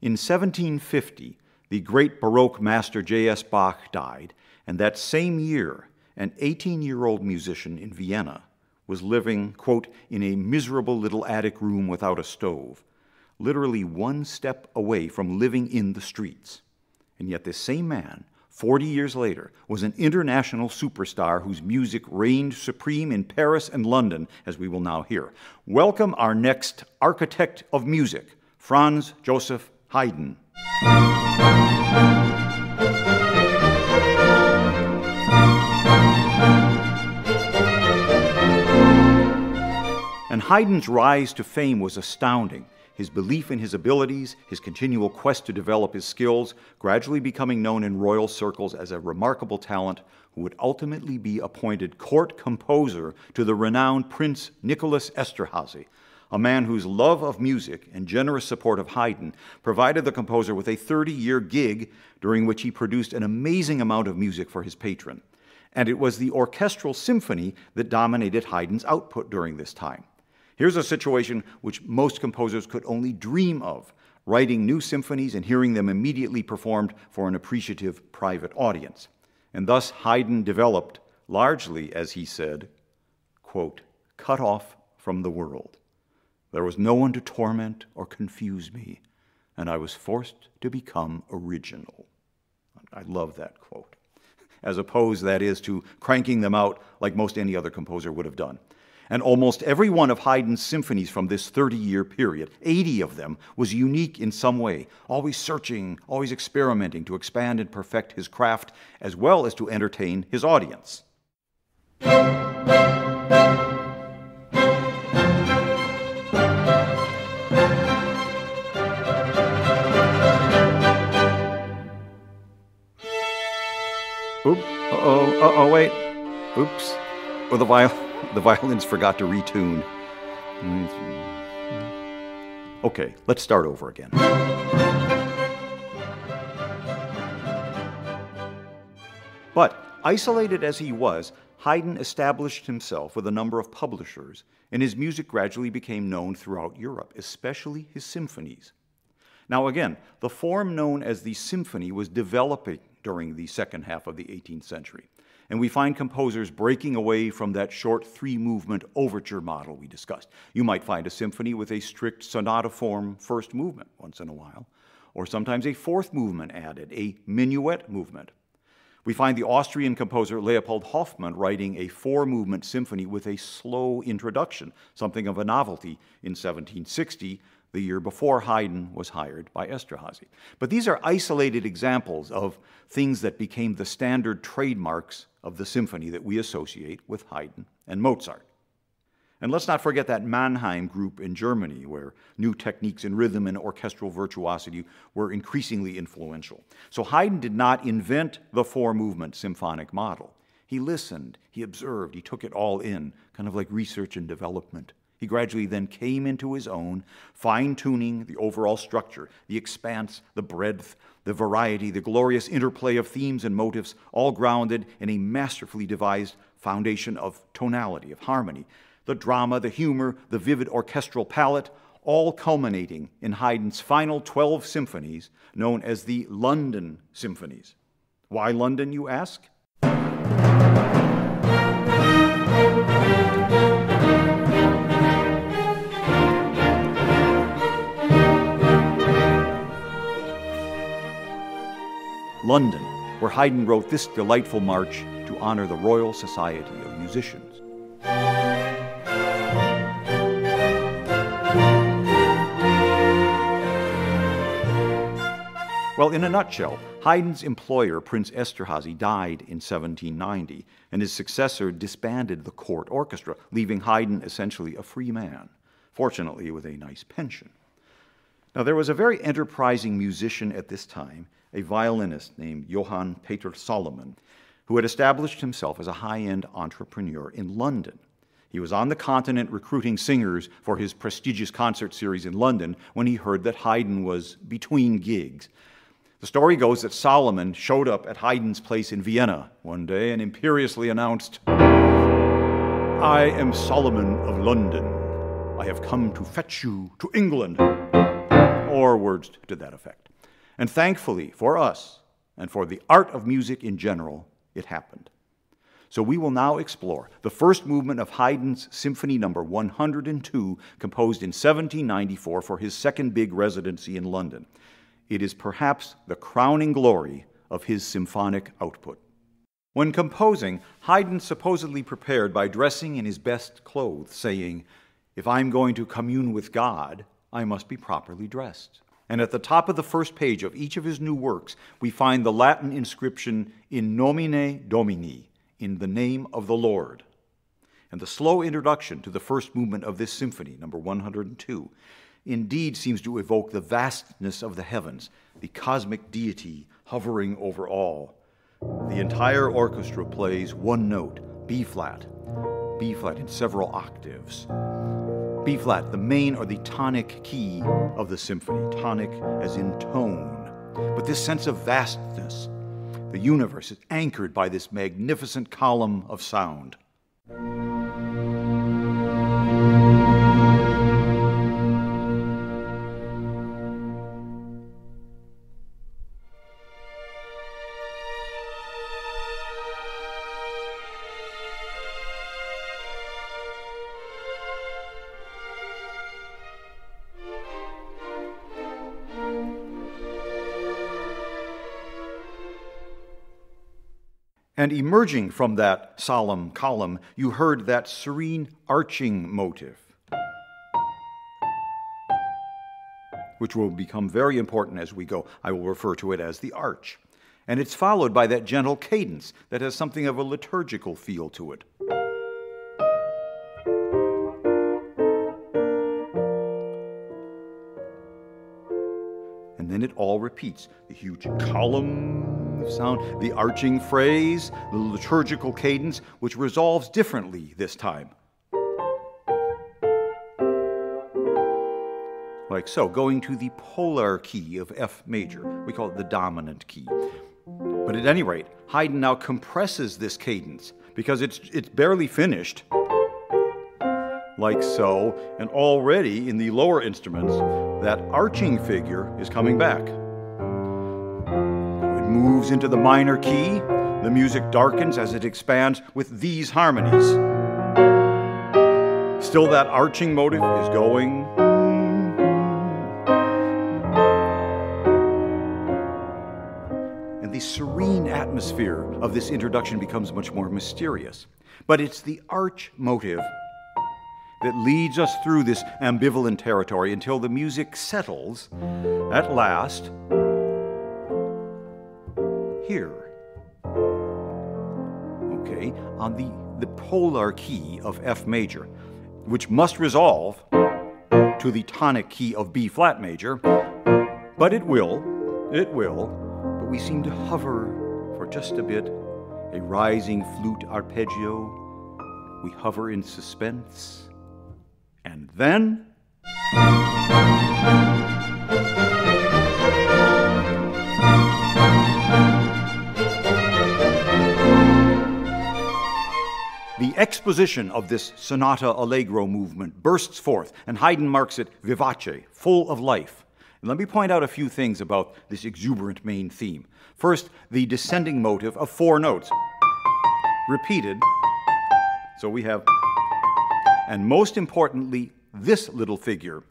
In 1750, the great Baroque master J.S. Bach died, and that same year, an 18-year-old musician in Vienna was living, quote, in a miserable little attic room without a stove, literally one step away from living in the streets. And yet this same man, 40 years later, was an international superstar whose music reigned supreme in Paris and London, as we will now hear. Welcome our next architect of music, Franz Joseph Haydn. And Haydn's rise to fame was astounding. His belief in his abilities, his continual quest to develop his skills, gradually becoming known in royal circles as a remarkable talent who would ultimately be appointed court composer to the renowned Prince Nicholas Esterhazy, a man whose love of music and generous support of Haydn provided the composer with a 30-year gig during which he produced an amazing amount of music for his patron. And it was the orchestral symphony that dominated Haydn's output during this time. Here's a situation which most composers could only dream of, writing new symphonies and hearing them immediately performed for an appreciative private audience. And thus Haydn developed, largely, as he said, quote, cut off from the world. There was no one to torment or confuse me, and I was forced to become original. I love that quote. As opposed, that is, to cranking them out like most any other composer would have done. And almost every one of Haydn's symphonies from this 30-year period, 80 of them, was unique in some way, always searching, always experimenting to expand and perfect his craft, as well as to entertain his audience. Wait. Oops. Oh, the violins forgot to retune. Okay, let's start over again. But, isolated as he was, Haydn established himself with a number of publishers, and his music gradually became known throughout Europe, especially his symphonies. Now again, the form known as the symphony was developing during the second half of the 18th century. And we find composers breaking away from that short three-movement overture model we discussed. You might find a symphony with a strict sonata form first movement once in a while, or sometimes a fourth movement added, a minuet movement. We find the Austrian composer Leopold Hoffmann writing a four-movement symphony with a slow introduction, something of a novelty in 1760, the year before Haydn was hired by Esterhazy. But these are isolated examples of things that became the standard trademarks of the symphony that we associate with Haydn and Mozart. And let's not forget that Mannheim group in Germany, where new techniques in rhythm and orchestral virtuosity were increasingly influential. So Haydn did not invent the four-movement symphonic model. He listened, he observed, he took it all in, kind of like research and development. He gradually then came into his own, fine-tuning the overall structure, the expanse, the breadth, the variety, the glorious interplay of themes and motifs, all grounded in a masterfully devised foundation of tonality, of harmony, the drama, the humor, the vivid orchestral palette, all culminating in Haydn's final 12 symphonies, known as the London Symphonies. Why London, you ask? London, where Haydn wrote this delightful march to honor the Royal Society of Musicians. Well, in a nutshell, Haydn's employer, Prince Esterhazy, died in 1790, and his successor disbanded the court orchestra, leaving Haydn essentially a free man, fortunately with a nice pension. Now, there was a very enterprising musician at this time, a violinist named Johann Peter Salomon, who had established himself as a high-end entrepreneur in London. He was on the continent recruiting singers for his prestigious concert series in London when he heard that Haydn was between gigs. The story goes that Salomon showed up at Haydn's place in Vienna one day and imperiously announced, "I am Solomon of London. I have come to fetch you to England." Or or words to that effect. And thankfully for us, and for the art of music in general, it happened. So we will now explore the first movement of Haydn's Symphony No. 102, composed in 1794 for his second big residency in London. It is perhaps the crowning glory of his symphonic output. When composing, Haydn supposedly prepared by dressing in his best clothes, saying, "If I'm going to commune with God, I must be properly dressed." And at the top of the first page of each of his new works, we find the Latin inscription, "In nomine Domini," in the name of the Lord. And the slow introduction to the first movement of this symphony, No. 102, indeed seems to evoke the vastness of the heavens, the cosmic deity hovering over all. The entire orchestra plays one note, B flat in several octaves. B flat, the main or the tonic key of the symphony, tonic as in tone. But this sense of vastness, the universe, is anchored by this magnificent column of sound. And emerging from that solemn column, you heard that serene arching motif, which will become very important as we go. I will refer to it as the arch. And it's followed by that gentle cadence that has something of a liturgical feel to it. And then it all repeats. The huge column of sound, the arching phrase, the liturgical cadence, which resolves differently this time. Like so, going to the polar key of F major. We call it the dominant key. But at any rate, Haydn now compresses this cadence because it's barely finished. Like so, and already in the lower instruments, that arching figure is coming back. It moves into the minor key. The music darkens as it expands with these harmonies. Still that arching motive is going. And the serene atmosphere of this introduction becomes much more mysterious. But it's the arch motive that leads us through this ambivalent territory until the music settles, at last, here. Okay, on the polar key of F major, which must resolve to the tonic key of B flat major, but it will, but we seem to hover for just a bit, a rising flute arpeggio, we hover in suspense. And then, the exposition of this sonata allegro movement bursts forth, and Haydn marks it vivace, full of life. And let me point out a few things about this exuberant main theme. First, the descending motive of 4 notes, repeated. So we have, and most importantly, this little figure.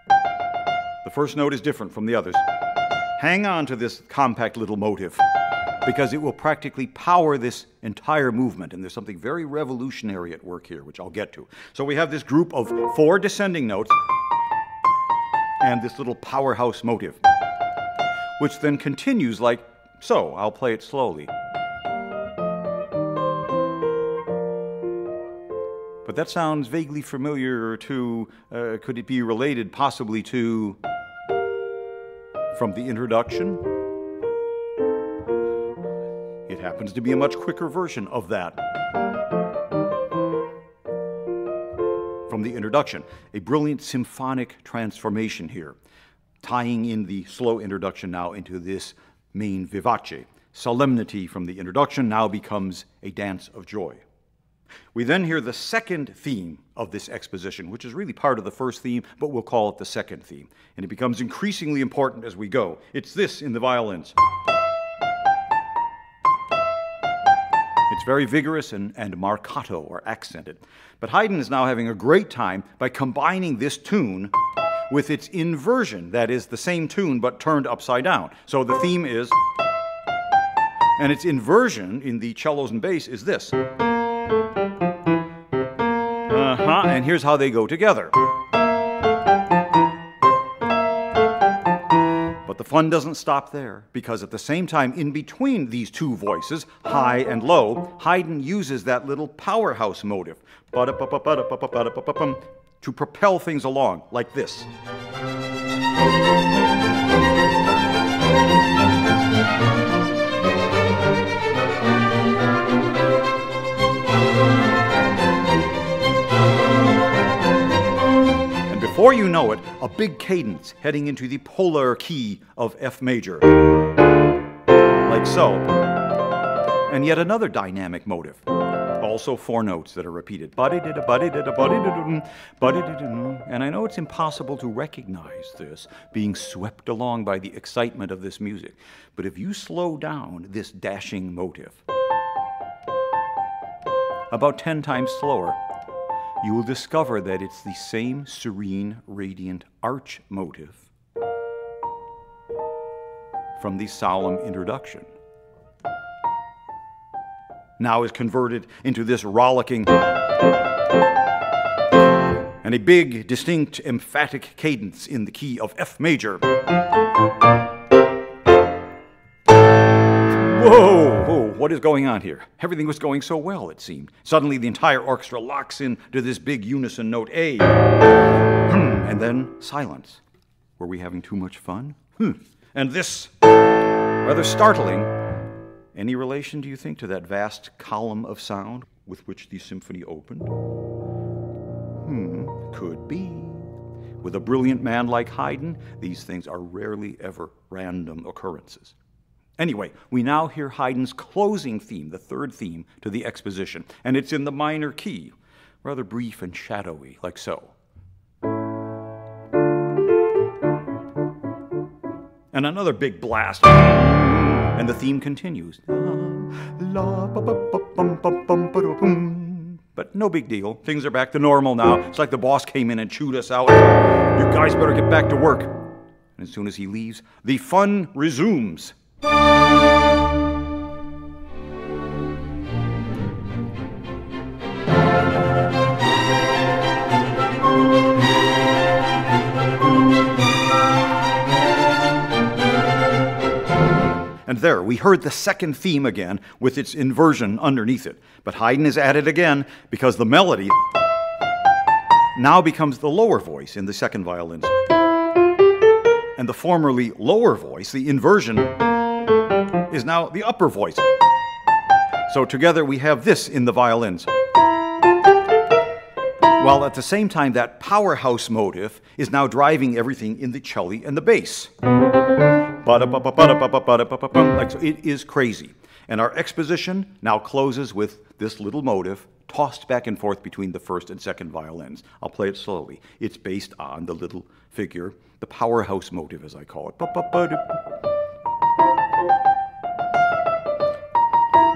The first note is different from the others. Hang on to this compact little motive, because it will practically power this entire movement, and there's something very revolutionary at work here, which I'll get to. So we have this group of 4 descending notes, and this little powerhouse motive, which then continues like so. I'll play it slowly. But that sounds vaguely familiar to, could it be related possibly to, from the introduction? It happens to be a much quicker version of that from the introduction. A brilliant symphonic transformation here, tying in the slow introduction now into this main vivace. Solemnity from the introduction now becomes a dance of joy. We then hear the second theme of this exposition, which is really part of the first theme, but we'll call it the second theme. And it becomes increasingly important as we go. It's this in the violins. It's very vigorous and marcato, or accented. But Haydn is now having a great time by combining this tune with its inversion, that is, the same tune but turned upside down. So the theme is, and its inversion in the cellos and bass is this. And here's how they go together. But the fun doesn't stop there, because at the same time, in between these two voices, high and low, Haydn uses that little powerhouse motive to propel things along, like this. Before you know it, a big cadence heading into the polar key of F major, like so. And yet another dynamic motive, also 4 notes that are repeated. And I know it's impossible to recognize this, being swept along by the excitement of this music, but if you slow down this dashing motive about 10 times slower, you will discover that it's the same serene, radiant arch motive from the solemn introduction. Now is converted into this rollicking and a big, distinct, emphatic cadence in the key of F major. Whoa, what is going on here? Everything was going so well, it seemed. Suddenly the entire orchestra locks in to this big unison note A. And then silence. Were we having too much fun? And this, rather startling. Any relation, do you think, to that vast column of sound with which the symphony opened? Could be. With a brilliant man like Haydn, these things are rarely ever random occurrences. Anyway, we now hear Haydn's closing theme, the third theme to the exposition, and it's in the minor key, rather brief and shadowy, like so. And another big blast, and the theme continues. But no big deal. Things are back to normal now. It's like the boss came in and chewed us out. You guys better get back to work. And as soon as he leaves, the fun resumes. And there, we heard the second theme again with its inversion underneath it. But Haydn is at it again because the melody now becomes the lower voice in the second violins. And the formerly lower voice, the inversion, is now the upper voice. So together we have this in the violins. While at the same time that powerhouse motive is now driving everything in the cello and the bass. Like so. It is crazy. And our exposition now closes with this little motive tossed back and forth between the first and second violins. I'll play it slowly. It's based on the little figure, the powerhouse motive, as I call it.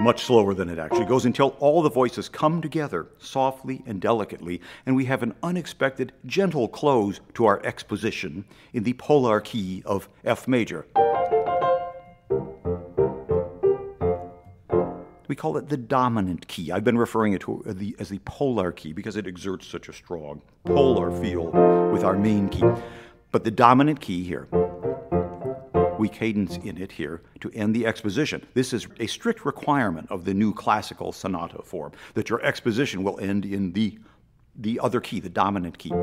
Much slower than it actually goes until all the voices come together softly and delicately, and we have an unexpected, gentle close to our exposition in the polar key of F major. We call it the dominant key. I've been referring to it as the polar key because it exerts such a strong polar feel with our main key. But the dominant key here, we cadence in it here to end the exposition. This is a strict requirement of the new classical sonata form, that your exposition will end in the other key, the dominant key.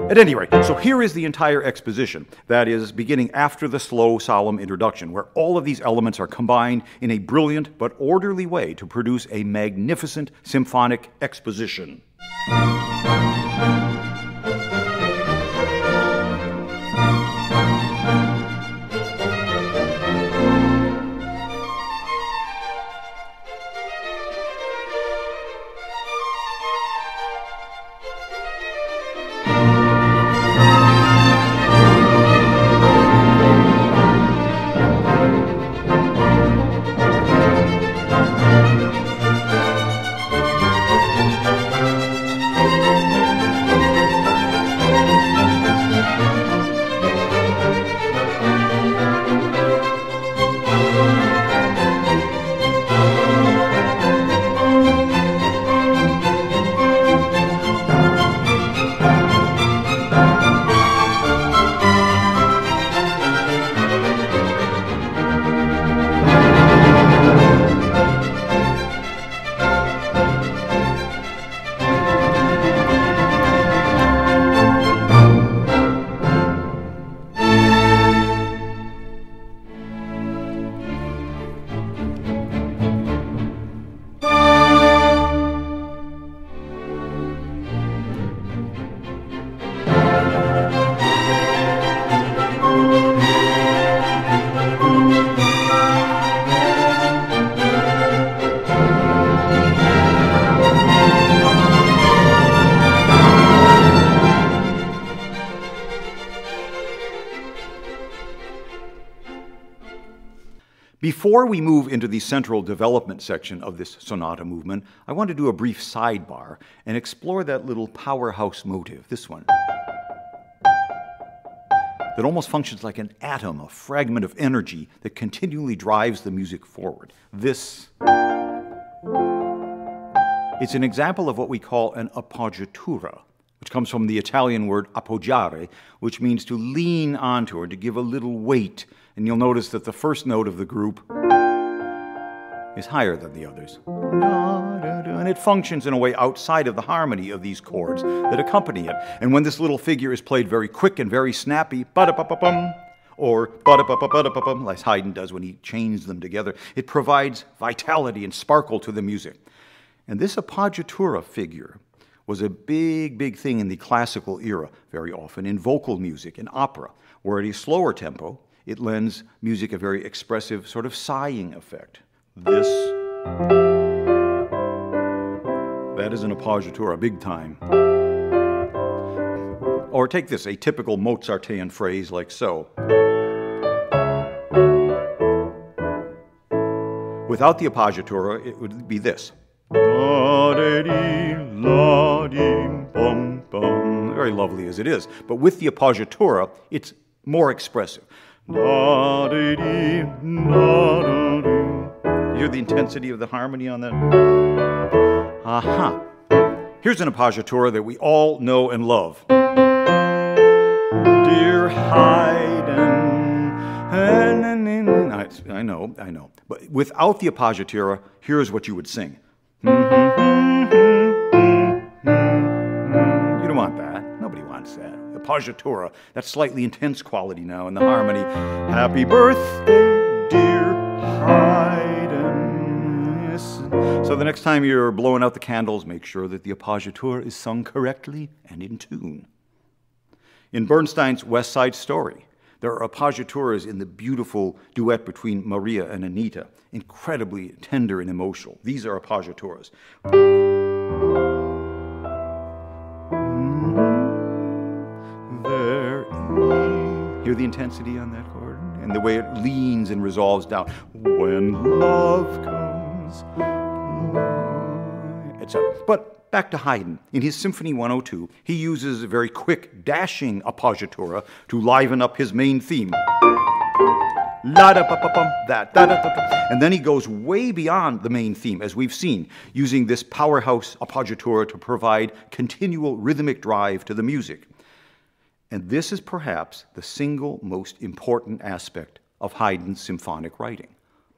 At any rate, so here is the entire exposition, that is, beginning after the slow, solemn introduction, where all of these elements are combined in a brilliant but orderly way to produce a magnificent symphonic exposition. Before we move into the central development section of this sonata movement, I want to do a brief sidebar and explore that little powerhouse motive, this one, that almost functions like an atom, a fragment of energy that continually drives the music forward. This, it's an example of what we call an appoggiatura, which comes from the Italian word appoggiare, which means to lean onto or to give a little weight. And you'll notice that the first note of the group is higher than the others. And it functions in a way outside of the harmony of these chords that accompany it. And when this little figure is played very quick and very snappy, ba-da-ba-ba-bum, or ba-da-ba-ba-ba-da-ba-bum, like Haydn does when he chains them together, it provides vitality and sparkle to the music. And this appoggiatura figure was a big, big thing in the classical era, very often in vocal music, in opera, where at a slower tempo, it lends music a very expressive sort of sighing effect. This, that is an appoggiatura, big time. Or take this, a typical Mozartian phrase like so. Without the appoggiatura, it would be this. Very lovely as it is, but with the appoggiatura, it's more expressive. You hear the intensity of the harmony on that? Aha. Here's an appoggiatura that we all know and love. Dear Haydn. I know. But without the appoggiatura, here's what you would sing. You don't want that. Nobody wants that. Appoggiatura, that slightly intense quality now in the harmony. Happy birthday, dear Haydn. Yes. So the next time you're blowing out the candles, make sure that the appoggiatura is sung correctly and in tune. In Bernstein's West Side Story, there are appoggiaturas in the beautiful duet between Maria and Anita, incredibly tender and emotional. These are appoggiaturas. Hear the intensity on that chord and the way it leans and resolves down. When love comes, etc. But back to Haydn. In his Symphony 102, he uses a very quick, dashing appoggiatura to liven up his main theme. La-da-ba-ba-bum, that, da-da-da-da. And then he goes way beyond the main theme, as we've seen, using this powerhouse appoggiatura to provide continual rhythmic drive to the music. And this is perhaps the single most important aspect of Haydn's symphonic writing.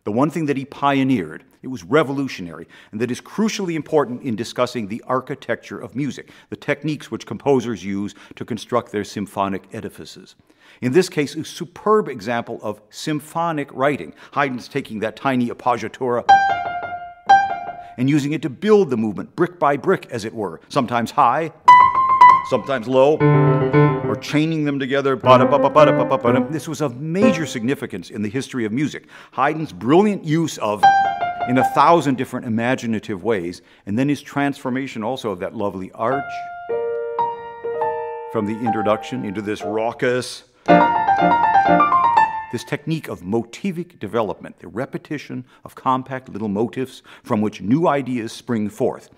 The one thing that he pioneered, it was revolutionary, and that is crucially important in discussing the architecture of music, the techniques which composers use to construct their symphonic edifices. In this case, a superb example of symphonic writing. Haydn's taking that tiny appoggiatura and using it to build the movement, brick by brick, as it were, sometimes high, sometimes low, or chaining them together. This was of major significance in the history of music. Haydn's brilliant use of, in 1,000 different imaginative ways, and then his transformation also of that lovely arch from the introduction into this raucous, this technique of motivic development, the repetition of compact little motifs from which new ideas spring forth.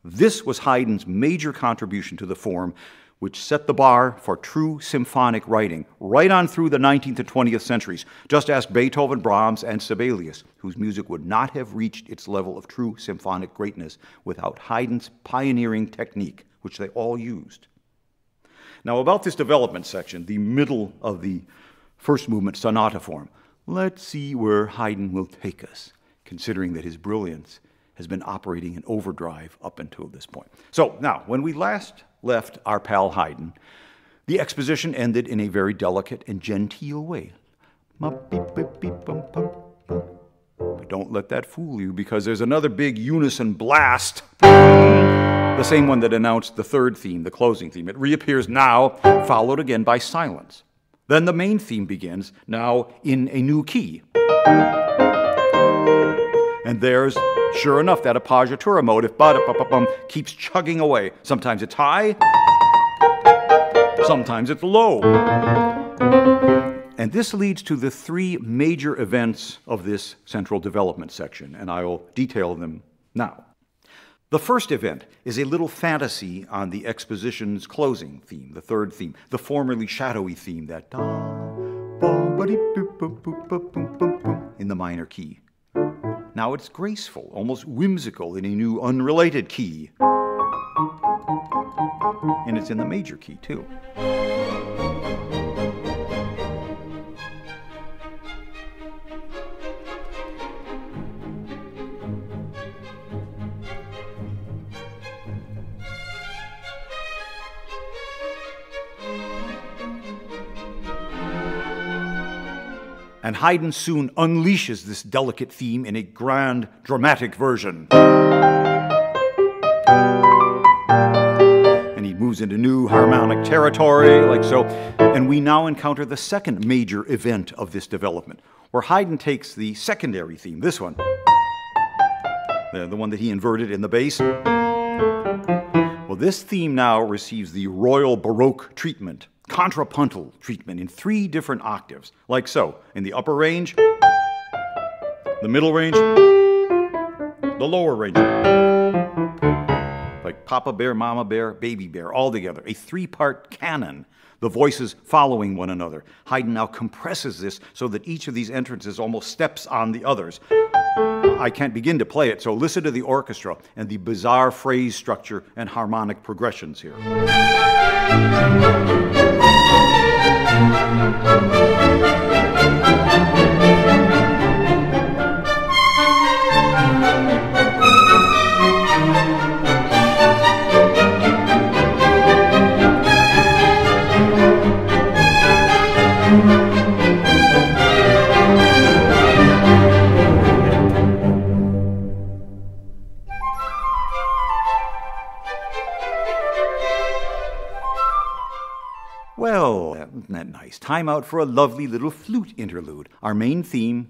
This was Haydn's major contribution to the form, which set the bar for true symphonic writing right on through the 19th and 20th centuries. Just ask Beethoven, Brahms, and Sibelius, whose music would not have reached its level of true symphonic greatness without Haydn's pioneering technique, which they all used. Now, about this development section, the middle of the first movement sonata form, let's see where Haydn will take us, considering that his brilliance has been operating in overdrive up until this point. So now, when we last left our pal Haydn, the exposition ended in a very delicate and genteel way. But don't let that fool you, because there's another big unison blast, the same one that announced the third theme, the closing theme. It reappears now, followed again by silence. Then the main theme begins, now in a new key. And there's, sure enough, that appoggiatura motive, keeps chugging away. Sometimes it's high, sometimes it's low. And this leads to the three major events of this central development section, and I will detail them now. The first event is a little fantasy on the exposition's closing theme, the third theme, the formerly shadowy theme, that in the minor key. Now it's graceful, almost whimsical, in a new unrelated key. And it's in the major key, too. And Haydn soon unleashes this delicate theme in a grand, dramatic version. And he moves into new harmonic territory, like so. And we now encounter the second major event of this development, where Haydn takes the secondary theme, this one, the one that he inverted in the bass. Well, this theme now receives the Royal Baroque treatment, contrapuntal treatment in three different octaves, like so. In the upper range, the middle range, the lower range. Like Papa Bear, Mama Bear, Baby Bear, all together. A three-part canon, the voices following one another. Haydn now compresses this so that each of these entrances almost steps on the others. I can't begin to play it, so listen to the orchestra and the bizarre phrase structure and harmonic progressions here. Well, isn't that nice? Time out for a lovely little flute interlude. Our main theme,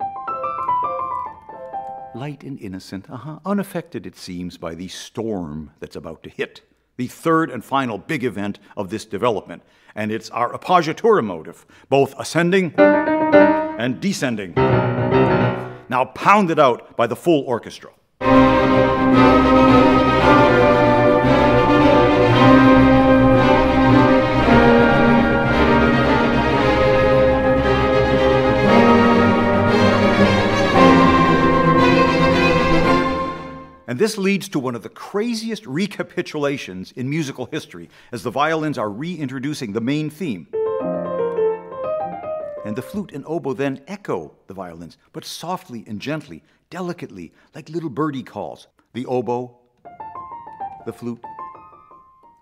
light and innocent, unaffected, it seems, by the storm that's about to hit. The third and final big event of this development. And it's our appoggiatura motive, both ascending and descending. Now pounded out by the full orchestra. And this leads to one of the craziest recapitulations in musical history, as the violins are reintroducing the main theme. And the flute and oboe then echo the violins, but softly and gently, delicately, like little birdie calls. The oboe, the flute,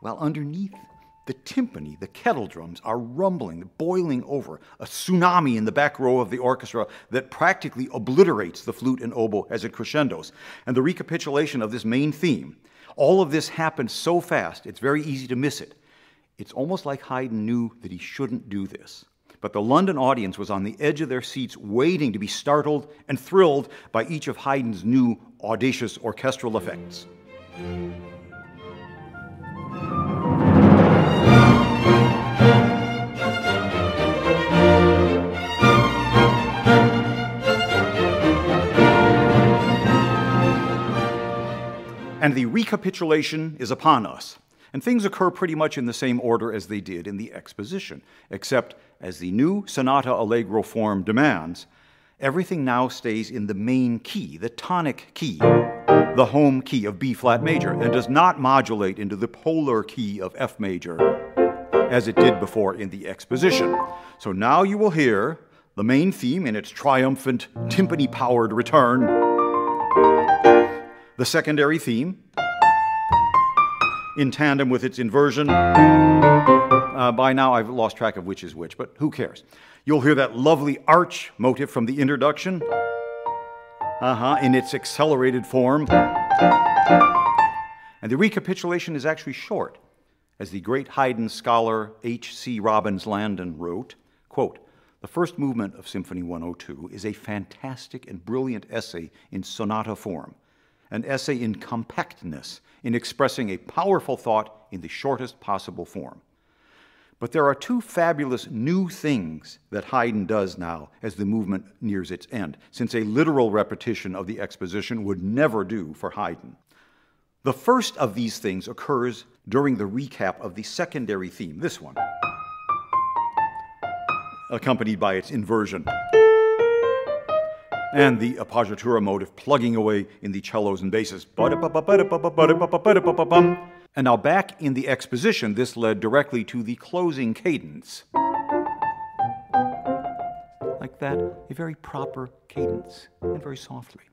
while underneath, the timpani, the kettle drums, are rumbling, boiling over, a tsunami in the back row of the orchestra that practically obliterates the flute and oboe as it crescendos. And the recapitulation of this main theme, all of this happens so fast, it's very easy to miss it. It's almost like Haydn knew that he shouldn't do this. But the London audience was on the edge of their seats waiting to be startled and thrilled by each of Haydn's new audacious orchestral effects. And the recapitulation is upon us. And things occur pretty much in the same order as they did in the exposition, except as the new sonata allegro form demands, everything now stays in the main key, the tonic key, the home key of B flat major, and does not modulate into the polar key of F major, as it did before in the exposition. So now you will hear the main theme in its triumphant, timpani-powered return, the secondary theme, in tandem with its inversion. By now I've lost track of which is which, but who cares? You'll hear that lovely arch motif from the introduction, in its accelerated form. And the recapitulation is actually short. As the great Haydn scholar H.C. Robbins Landon wrote, quote, "The first movement of Symphony 102 is a fantastic and brilliant essay in sonata form, an essay in compactness, in expressing a powerful thought in the shortest possible form. But there are two fabulous new things that Haydn does now as the movement nears its end, since a literal repetition of the exposition would never do for Haydn. The first of these things occurs during the recap of the secondary theme, this one, accompanied by its inversion, and the appoggiatura motive plugging away in the cellos and basses. And now back in the exposition, this led directly to the closing cadence. Like that, a very proper cadence, and very softly.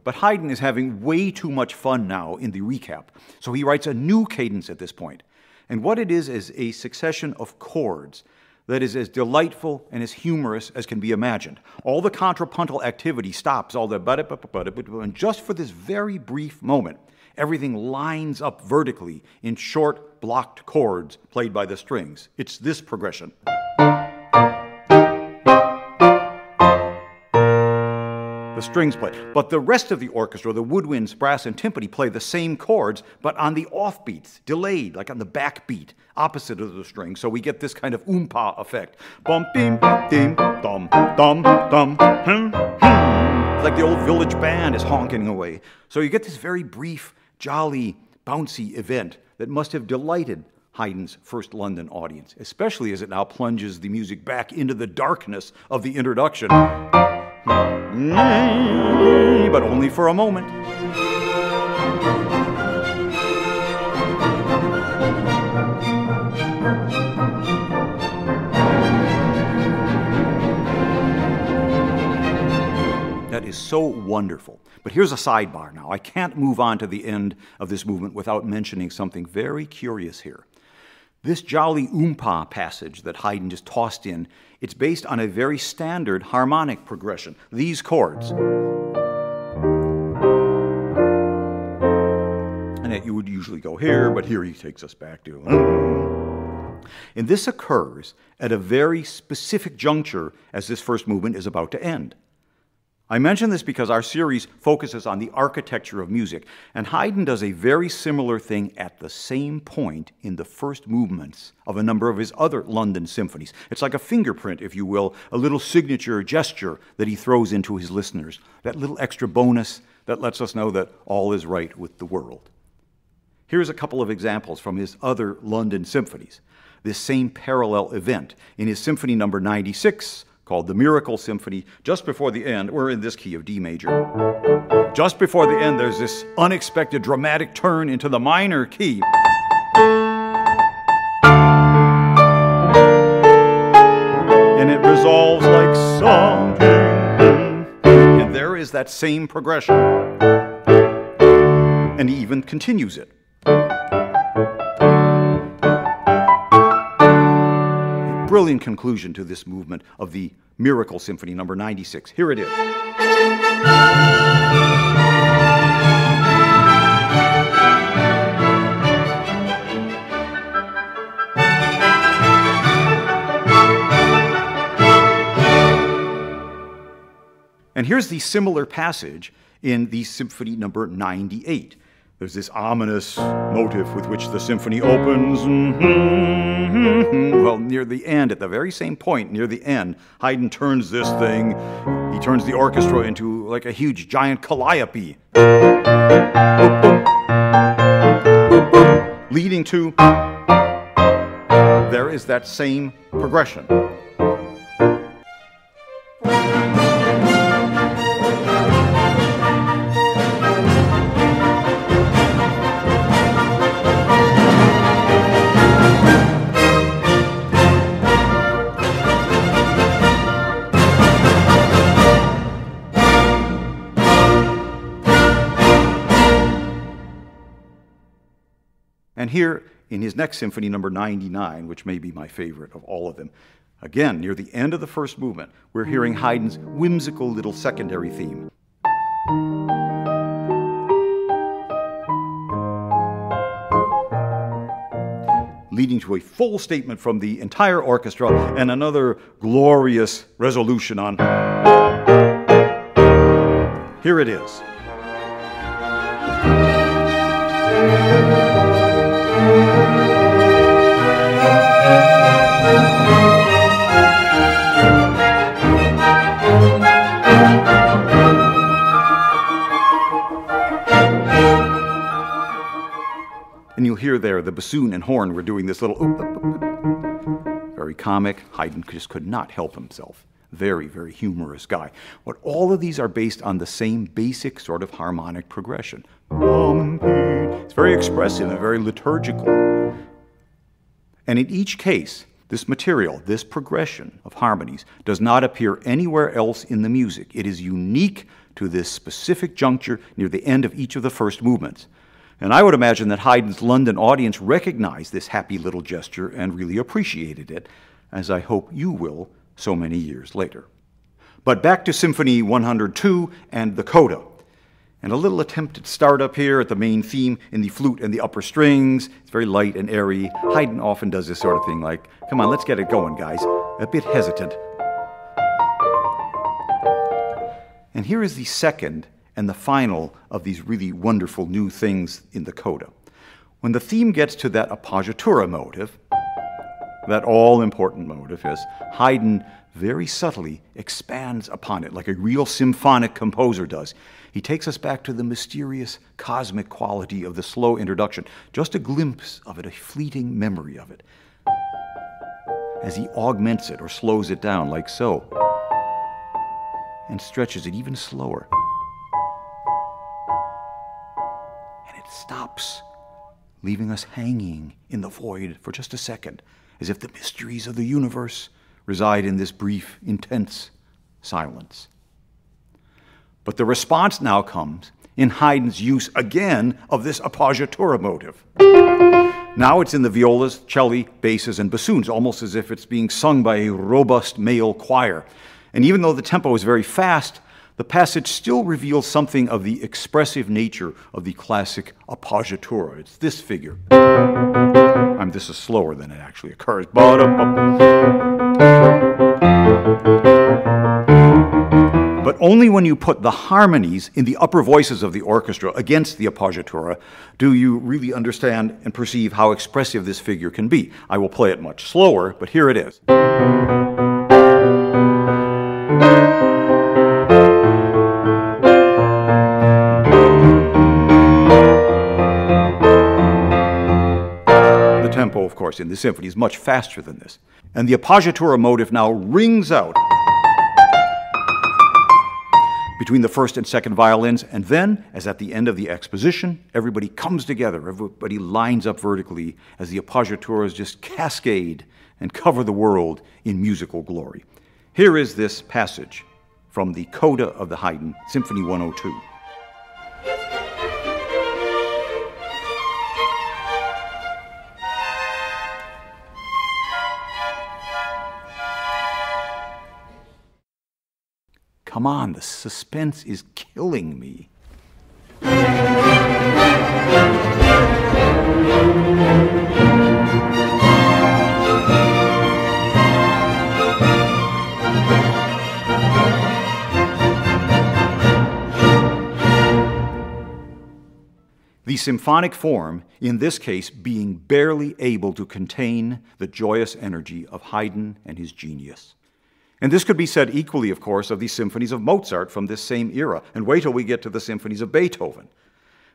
But Haydn is having way too much fun now in the recap, so he writes a new cadence at this point. And what it is a succession of chords that is as delightful and as humorous as can be imagined. All the contrapuntal activity stops, all the and just for this very brief moment, everything lines up vertically in short, blocked chords played by the strings. It's this progression. The strings play. But the rest of the orchestra, the woodwinds, brass, and timpani, play the same chords, but on the offbeats, delayed, like on the backbeat, opposite of the string. So we get this kind of oompa effect. Bum, bim, dim, dum, dum, dum, hum, hum. It's like the old village band is honking away. So you get this very brief, jolly, bouncy event that must have delighted Haydn's first London audience, especially as it now plunges the music back into the darkness of the introduction. But only for a moment. That is so wonderful. But here's a sidebar now. I can't move on to the end of this movement without mentioning something very curious here. This jolly oompa passage that Haydn just tossed in, it's based on a very standard harmonic progression. These chords. And that you would usually go here, but here he takes us back to. And this occurs at a very specific juncture as this first movement is about to end. I mention this because our series focuses on the architecture of music, and Haydn does a very similar thing at the same point in the first movements of a number of his other London symphonies. It's like a fingerprint, if you will, a little signature gesture that he throws into his listeners, that little extra bonus that lets us know that all is right with the world. Here's a couple of examples from his other London symphonies. This same parallel event in his Symphony No. 96, called the Miracle Symphony. Just before the end, we're in this key of D major. Just before the end, there's this unexpected dramatic turn into the minor key. And it resolves like something. And there is that same progression. And he even continues it. Brilliant conclusion to this movement of the Miracle Symphony No. 96. Here it is. And here's the similar passage in the Symphony No. 98. There's this ominous motif with which the symphony opens. Well, near the end, at the very same point, near the end, Haydn turns this thing, he turns the orchestra into like a huge giant calliope. Leading to, there is that same progression. And here, in his next symphony, No. 99, which may be my favorite of all of them, again, near the end of the first movement, we're hearing Haydn's whimsical little secondary theme. Leading to a full statement from the entire orchestra and another glorious resolution on. Here it is. you'll hear there the bassoon and horn were doing this little oop, oop, oop, oop. Very comic. Haydn just could not help himself. Very, very humorous guy. But all of these are based on the same basic sort of harmonic progression. It's very expressive and very liturgical. And in each case, this material, this progression of harmonies, does not appear anywhere else in the music. It is unique to this specific juncture near the end of each of the first movements. And I would imagine that Haydn's London audience recognized this happy little gesture and really appreciated it, as I hope you will so many years later. But back to Symphony 102 and the coda. And a little attempted start up here at the main theme in the flute and the upper strings. It's very light and airy. Haydn often does this sort of thing like, come on, let's get it going, guys. A bit hesitant. And here is the second and the final of these really wonderful new things in the coda. When the theme gets to that appoggiatura motive, that all-important motive, yes, Haydn very subtly expands upon it like a real symphonic composer does. He takes us back to the mysterious cosmic quality of the slow introduction, just a glimpse of it, a fleeting memory of it, as he augments it or slows it down like so, and stretches it even slower. And it stops, leaving us hanging in the void for just a second, as if the mysteries of the universe reside in this brief, intense silence. But the response now comes in Haydn's use again of this appoggiatura motive. Now it's in the violas, celli, basses, and bassoons, almost as if it's being sung by a robust male choir. And even though the tempo is very fast, the passage still reveals something of the expressive nature of the classic appoggiatura. It's this figure. This is slower than it actually occurs. But only when you put the harmonies in the upper voices of the orchestra against the appoggiatura do you really understand and perceive how expressive this figure can be. I will play it much slower, but here it is. Of course, in the symphony is much faster than this. And the appoggiatura motive now rings out between the first and second violins, and then, as at the end of the exposition, everybody comes together, everybody lines up vertically as the appoggiaturas just cascade and cover the world in musical glory. Here is this passage from the coda of the Haydn, Symphony 102. Come on, the suspense is killing me. The symphonic form, in this case, being barely able to contain the joyous energy of Haydn and his genius. And this could be said equally, of course, of the symphonies of Mozart from this same era. And wait till we get to the symphonies of Beethoven.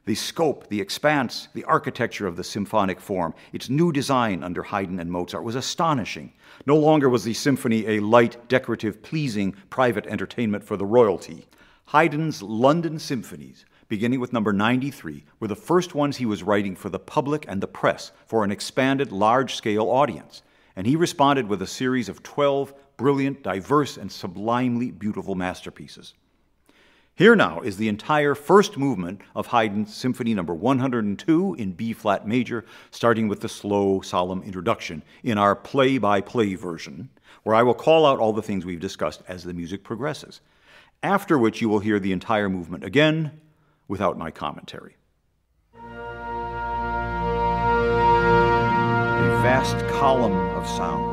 The scope, the expanse, the architecture of the symphonic form, its new design under Haydn and Mozart was astonishing. No longer was the symphony a light, decorative, pleasing private entertainment for the royalty. Haydn's London symphonies, beginning with number 93, were the first ones he was writing for the public and the press, for an expanded, large-scale audience. And he responded with a series of 12 brilliant, diverse, and sublimely beautiful masterpieces. Here now is the entire first movement of Haydn's Symphony No. 102 in B-flat major, starting with the slow, solemn introduction in our play-by-play version, where I will call out all the things we've discussed as the music progresses, after which you will hear the entire movement again without my commentary. A vast column of sound.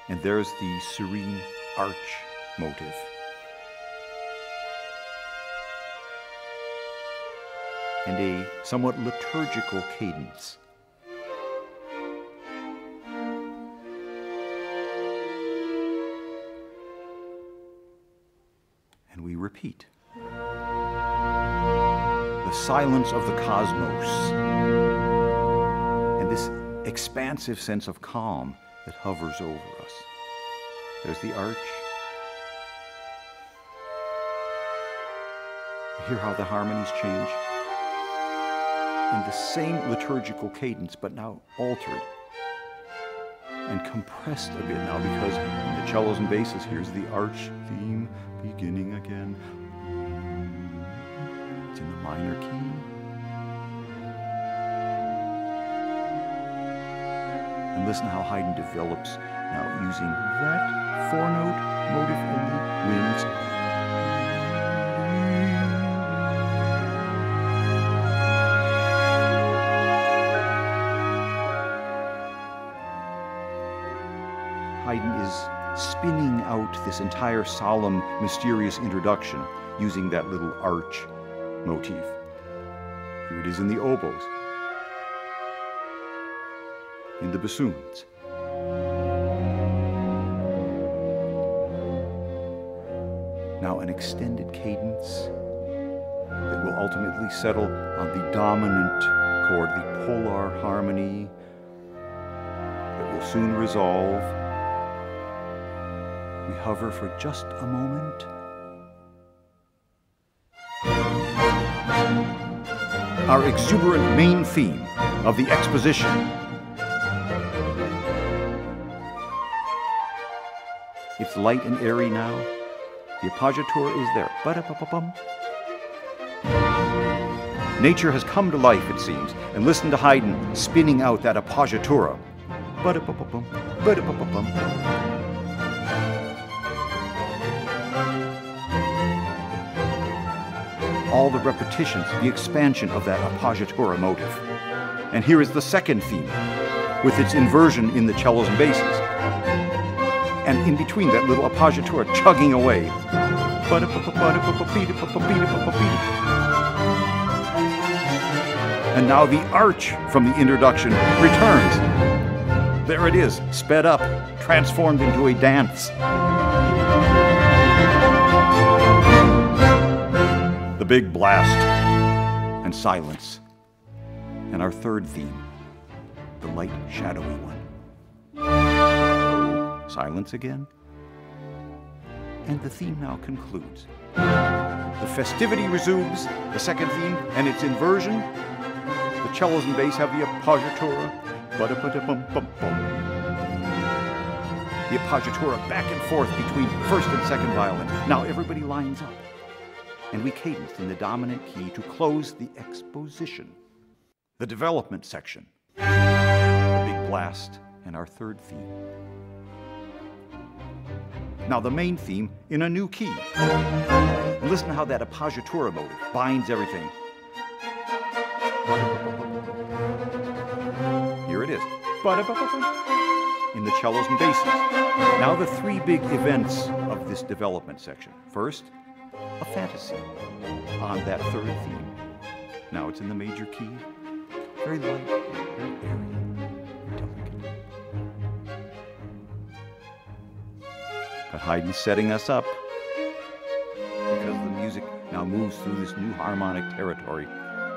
And there's the serene arch motive. And a somewhat liturgical cadence. And we repeat. the silence of the cosmos, and this expansive sense of calm that hovers over us. There's the arch. You hear how the harmonies change in the same liturgical cadence, but now altered and compressed a bit now, because in the cellos and basses, here's the arch theme beginning again. It's in the minor key. And listen how Haydn develops now using that four-note motive in the winds. Haydn is spinning out this entire solemn, mysterious introduction using that little arch motif. Here it is in the oboes, in the bassoons. Now an extended cadence that will ultimately settle on the dominant chord, the polar harmony that will soon resolve. We hover for just a moment. Our exuberant main theme of the exposition. It's light and airy now. The appoggiatura is there. Ba-da-ba-ba-bum. Nature has come to life, it seems, and listen to Haydn spinning out that appoggiatura. Ba-da-ba-ba-bum, ba-da-ba-ba-bum. All the repetitions, the expansion of that appoggiatura motive. And here is the second theme, with its inversion in the cellos and basses. And in between, that little appoggiatura chugging away. And now the arch from the introduction returns. There it is, sped up, transformed into a dance. The big blast and silence. And our third theme, the light, shadowy one. Silence again. And the theme now concludes. The festivity resumes, the second theme, and its inversion. The cellos and bass have the appoggiatura. The appoggiatura back and forth between first and second violin. Now everybody lines up. And we cadenced in the dominant key to close the exposition. The development section. The big blast and our third theme. Now the main theme in a new key. And listen to how that appoggiatura motive binds everything. Here it is. In the cellos and basses. Now the three big events of this development section. First, a fantasy on that third theme. Now it's in the major key. Very light, very airy, very delicate. But Haydn's setting us up because the music now moves through this new harmonic territory.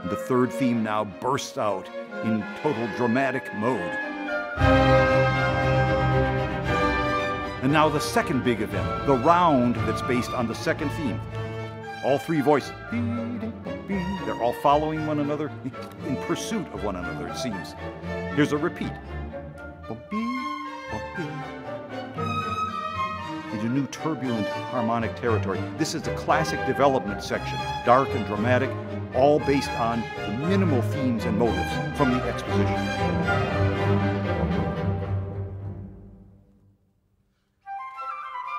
And the third theme now bursts out in total dramatic mode. And now the second big event, the round that's based on the second theme. All three voices, they're all following one another, in pursuit of one another, it seems. Here's a repeat. Into new turbulent harmonic territory. This is a classic development section, dark and dramatic, all based on the minimal themes and motives from the exposition.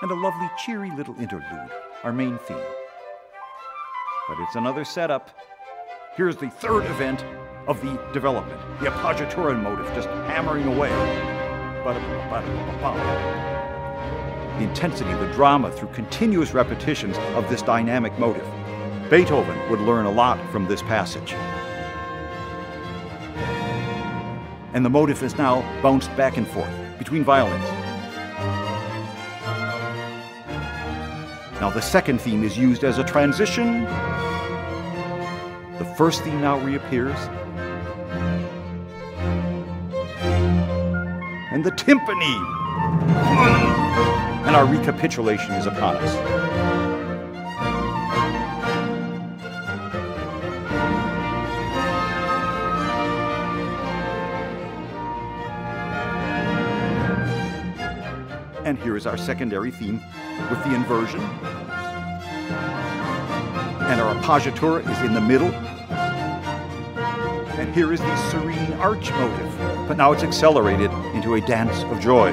And a lovely, cheery little interlude, our main theme. But it's another setup. Here's the third event of the development, the appoggiatura motive just hammering away. The intensity, the drama through continuous repetitions of this dynamic motive. Beethoven would learn a lot from this passage. And the motive is now bounced back and forth between violins. Now the second theme is used as a transition The first theme now reappears. And the timpani. And our recapitulation is upon us. And here is our secondary theme with the inversion. And our appoggiatura is in the middle. And here is the serene arch motive, but now it's accelerated into a dance of joy.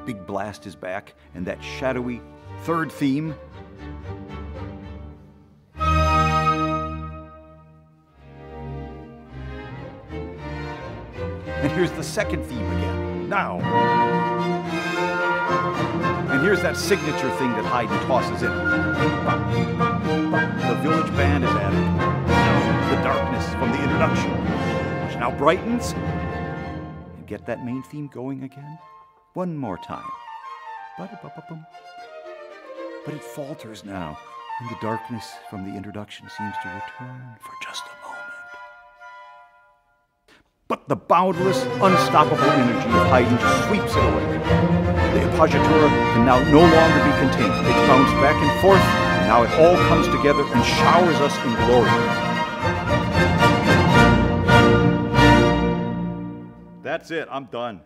Big blast is back, and that shadowy third theme. And here's the second theme again, now. And here's that signature thing that Haydn tosses in. The village band is added. Now the darkness from the introduction, which now brightens. And get that main theme going again. One more time. But it falters now, and the darkness from the introduction seems to return for just a moment. But the boundless, unstoppable energy of Haydn just sweeps it away. The appoggiatura can now no longer be contained. It's bounced back and forth, and now it all comes together and showers us in glory. That's it, I'm done.